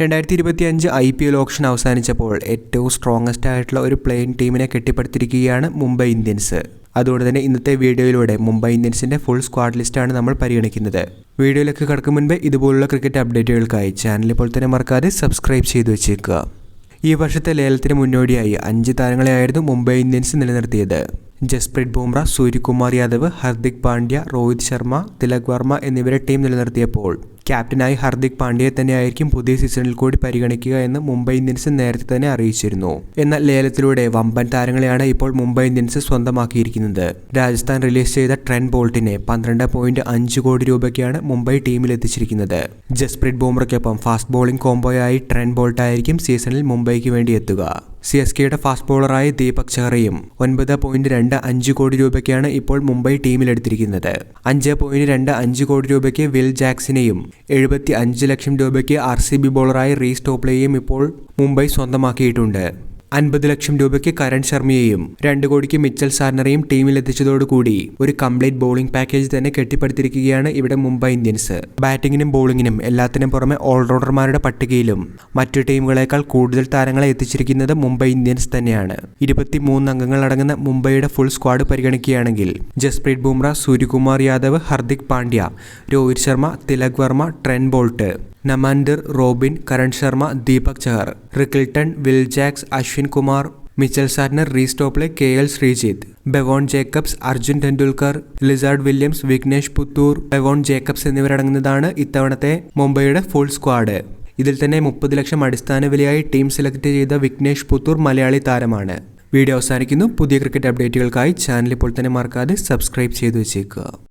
2025 IPL option അവസാനിച്ചപ്പോൾ ഏറ്റവും strongest ആയിട്ടുള്ള ഒരു പ്ലേയിങ് ടീമിനെ കെട്ടിപ്പടുത്തിരിക്കുകയാണ് മുംബൈ ഇന്ത്യൻസ്. അതുകൊണ്ട് തന്നെ ഇന്നത്തെ വീഡിയോയിലൂടെ മുംബൈ ഇന്ത്യൻസിന്റെ ഫുൾ സ്ക്വാഡ് ലിസ്റ്റാണ് നമ്മൾ പരിഗണിക്കുന്നത്. വീഡിയോയിലേക്ക് കടക്കും മുൻപ് ഇതുപോലുള്ള ക്രിക്കറ്റ് അപ്ഡേറ്റുകൾക്കായി ചാനൽ ഇപ്പോൾ തന്നെ മറക്കാതെ സബ്സ്ക്രൈബ് ചെയ്തു വെച്ചേക്കുക. ഈ വർഷത്തെ ലേലത്തിന് മുന്നോടിയായി 5 താരങ്ങളെയായിരുന്നു മുംബൈ ഇന്ത്യൻസ് നിലനിർത്തിയത്. ജസ്പ്രീത് ബുംറ, സൂര്യകുമാർ യാദവ്, ഹർദിക് പാണ്ഡ്യ, രോഹിത് ശർമ്മ, തിലക് വർമ്മ എന്നിവരെ ടീം നിലനിർത്തിയപ്പോൾ ക്യാപ്റ്റനായി ഹർദിക് പാണ്ഡ്യയെ തന്നെയായിരിക്കും പുതിയ സീസണിൽ കൂടി പരിഗണിക്കുക എന്ന് മുംബൈ ഇന്ത്യൻസ് നേരത്തെ തന്നെ അറിയിച്ചിരുന്നു. എന്നാൽ ലേലത്തിലൂടെ വമ്പൻ താരങ്ങളെയാണ് ഇപ്പോൾ മുംബൈ ഇന്ത്യൻസ് സ്വന്തമാക്കിയിരിക്കുന്നത്. രാജസ്ഥാൻ റിലീസ് ചെയ്ത ട്രെന്റ് ബോൾട്ടിനെ 12.5 കോടി രൂപയ്ക്കാണ് മുംബൈ ടീമിലെത്തിച്ചിരിക്കുന്നത്. ജസ്പ്രീത് ബുംറയ്ക്കൊപ്പം ഫാസ്റ്റ് ബോളിംഗ് കോംബോയായി ട്രെന്റ് ബോൾട്ടായിരിക്കും സീസണിൽ മുംബൈക്ക് വേണ്ടി എത്തുക. CSKയുടെ ഫാസ്റ്റ് ബോളറായ ദീപക് ചഹറയും 9.25 കോടി രൂപയ്ക്കാണ് ഇപ്പോൾ മുംബൈ ടീമിലെടുത്തിരിക്കുന്നത്. 5.25 കോടി രൂപയ്ക്ക് വിൽ ജാക്സനെയും 75 ലക്ഷം രൂപയ്ക്ക് RCB ബോളറായ റീസ് ടോപ്ലെയും ഇപ്പോൾ മുംബൈ സ്വന്തമാക്കിയിട്ടുണ്ട്. 50 ലക്ഷം രൂപയ്ക്ക് കരൺ ശർമ്മയെയും 2 കോടിക്ക് മിച്ചൽ സാർണറെയും ടീമിലെത്തിച്ചതോടുകൂടി ഒരു കംപ്ലീറ്റ് ബോളിംഗ് പാക്കേജ് തന്നെ കെട്ടിപ്പടുത്തിരിക്കുകയാണ് ഇവിടെ മുംബൈ ഇന്ത്യൻസ്. ബാറ്റിങ്ങിനും ബോളിങ്ങിനും എല്ലാത്തിനും പുറമെ ഓൾറൗണ്ടർമാരുടെ പട്ടികയിലും മറ്റു ടീമുകളേക്കാൾ കൂടുതൽ താരങ്ങളെ എത്തിച്ചിരിക്കുന്നത് മുംബൈ ഇന്ത്യൻസ് തന്നെയാണ്. 23 അംഗങ്ങൾ അടങ്ങുന്ന മുംബൈയുടെ ഫുൾ സ്ക്വാഡ് പരിഗണിക്കുകയാണെങ്കിൽ ജസ്പ്രീത് ബുംറ, സൂര്യകുമാർ യാദവ്, ഹർദിക് പാണ്ഡ്യ, രോഹിത് ശർമ്മ, തിലക് വർമ്മ, ട്രെന്റ് ബോൾട്ട്, നമാൻഡർ, Robin, Karan Sharma, Deepak Chahar, Rickelton, Will Jacks, Ashwin Kumar, Mitchell Santner, Reece Topley, KL Sreejith, Bevon Jacobs, Arjun Tendulkar, Lizaad Williams, Vignesh Puthur, Bevon Jacobs എന്നിവരടങ്ങുന്നതാണ് ഇത്തവണത്തെ മുംബൈയുടെ ഫുൾ സ്ക്വാഡ്. ഇതിൽ തന്നെ 30 ലക്ഷം അടിസ്ഥാന വിലയായി ടീം സെലക്ട് ചെയ്ത വിഘ്നേഷ് പുത്തൂർ മലയാളി താരമാണ്. വീഡിയോ അവസാനിക്കുന്നു. പുതിയ ക്രിക്കറ്റ് അപ്ഡേറ്റുകൾക്കായി ചാനൽ ഇപ്പോൾ തന്നെ മറക്കാതെ സബ്സ്ക്രൈബ് ചെയ്തു വെച്ചേക്കുക.